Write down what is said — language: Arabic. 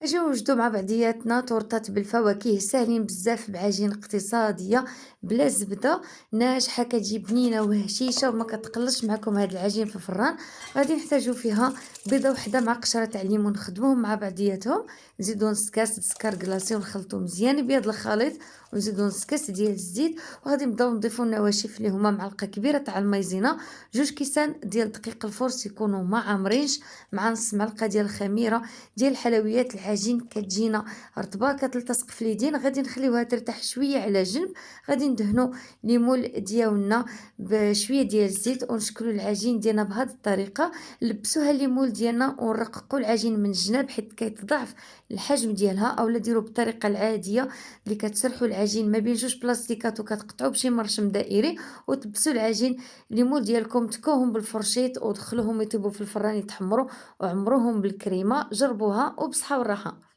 أجيو نوجدو مع بعضياتنا طورطات بالفواكه ساهلين بزاف بعجين اقتصادية بلا زبدة ناجحة كتجي بنينة وهشيشة وما كتقلش معكم هاد العجين في الفران. غادي نحتاجو فيها بيضة وحدة مع قشرة تاع الليمون نخدموهم مع بعضياتهم، نزيدو نص كاس د سكر كلاصي ونخلطو مزيان بيض الخليط، ونزيدو نص كاس ديال الزيت، وغادي نبداو نضيفو النواشف اللي هما معلقة كبيرة تاع المايزينا، جوج كيسان ديال دقيق الفرص يكونوا ما عامرينش، مع نص معلقة ديال الخميرة ديال الحلويات. العجين كتجينا رطبه كتلتصق في اليدين، غادي نخليوها ترتاح شويه على جنب. غادي ندهنوا ليمول ديالنا بشويه ديال الزيت ونشكلوا العجين ديالنا بهذه الطريقه. نلبسوها الليمول ديالنا ونرققوا العجين من الجناب حيت كيتضاعف الحجم ديالها، اولا ديروا بالطريقه العاديه اللي كتسرحوا العجين ما بين جوج بلاستيكات وكتقطعوا بشي مرشم دائري، وتلبسوا العجين الليمول ديالكم تكوهم بالفرشيط ودخلوهم يطيبوا في الفران يتحمروا، وعمروهم بالكريمة. جربوها وبصحة والراحة.